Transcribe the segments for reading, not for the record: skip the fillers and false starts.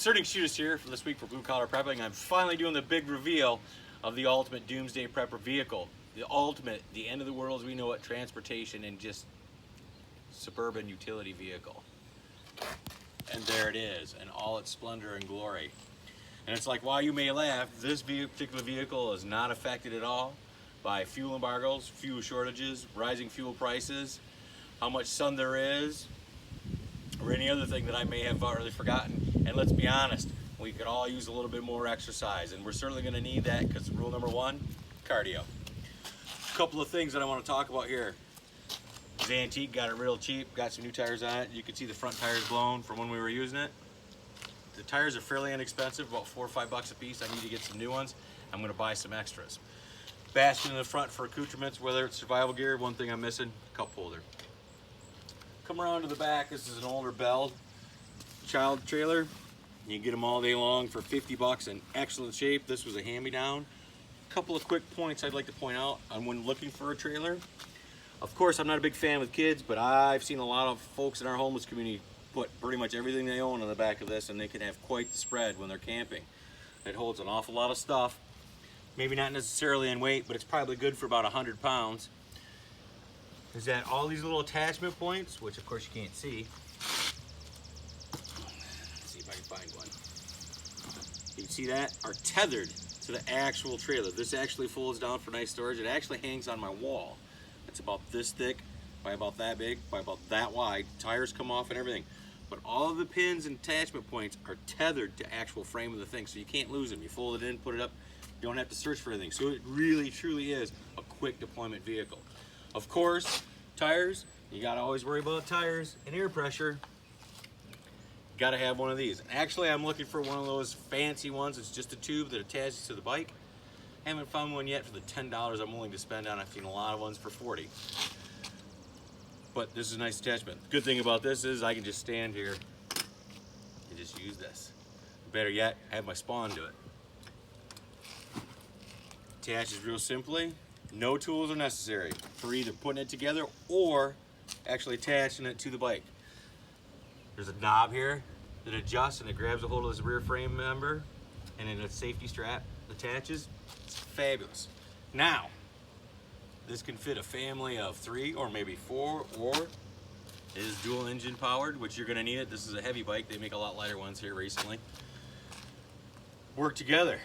Discerning Shootist here for this week for Blue Collar Prepping. I'm finally doing the big reveal of the ultimate doomsday prepper vehicle. The ultimate, the end of the world as we know it, transportation and just suburban utility vehicle. And there it is, in all its splendor and glory. And it's like, while you may laugh, this particular vehicle is not affected at all by fuel embargoes, fuel shortages, rising fuel prices, how much sun there is, or any other thing that I may have already forgotten. And let's be honest, we could all use a little bit more exercise, and we're certainly going to need that because rule number one, cardio. A couple of things that I want to talk about here. It's antique, got it real cheap, got some new tires on it. You can see the front tires blown from when we were using it. The tires are fairly inexpensive, about $4 or $5 a piece. I need to get some new ones. I'm going to buy some extras. Bastion in the front for accoutrements, whether it's survival gear. One thing I'm missing, cup holder. Come around to the back. This is an older Bell child trailer. You can get them all day long for $50 in excellent shape. This was a hand-me-down. A couple of quick points I'd like to point out on when looking for a trailer. Of course, I'm not a big fan with kids, but I've seen a lot of folks in our homeless community put pretty much everything they own on the back of this, and they can have quite the spread when they're camping. It holds an awful lot of stuff. Maybe not necessarily in weight, but it's probably good for about 100 pounds. Is that all these little attachment points, which of course you can't see. Let's see if I can find one. You can see that are tethered to the actual trailer. This actually folds down for nice storage. It actually hangs on my wall. It's about this thick, by about that big, by about that wide. Tires come off and everything. But all of the pins and attachment points are tethered to actual frame of the thing, so you can't lose them. You fold it in, put it up, you don't have to search for anything. So it really, truly is a quick deployment vehicle. Of course, tires, you gotta always worry about tires and air pressure. You gotta have one of these. Actually, I'm looking for one of those fancy ones. It's just a tube that attaches to the bike. Haven't found one yet for the $10 I'm willing to spend on. I've seen a lot of ones for $40. But this is a nice attachment. The good thing about this is I can just stand here and just use this. Better yet, have my spawn do it. Attaches real simply. No tools are necessary for either putting it together or actually attaching it to the bike. There's a knob here that adjusts and it grabs a hold of this rear frame member, and then a safety strap attaches. It's fabulous. Now, this can fit a family of 3 or maybe 4, or it is dual engine powered, which you're gonna need it. This is a heavy bike. They make a lot lighter ones here recently. Work together.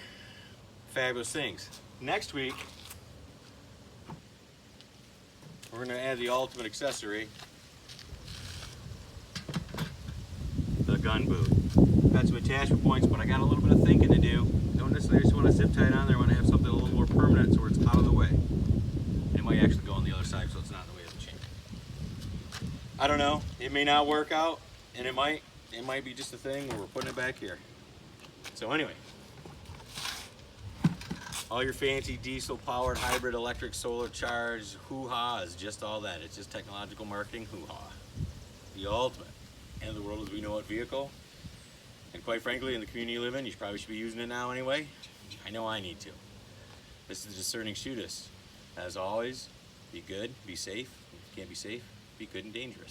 Fabulous things. Next week, we're gonna add the ultimate accessory, the gun boot. Got some attachment points, but I got a little bit of thinking to do. Don't necessarily just want to zip tie it on there. I want to have something a little more permanent so it's out of the way. It might actually go on the other side so it's not in the way of the chain. I don't know. It may not work out, and it might be just a thing where we're putting it back here. So anyway, all your fancy diesel powered, hybrid, electric, solar charged hoo-ha is just all that. It's just technological marketing hoo-ha. The ultimate end of the world as we know it vehicle. And quite frankly, in the community you live in, you probably should be using it now anyway. I know I need to. This is the Discerning Shootist. As always, be good, be safe. If you can't be safe, be good and dangerous.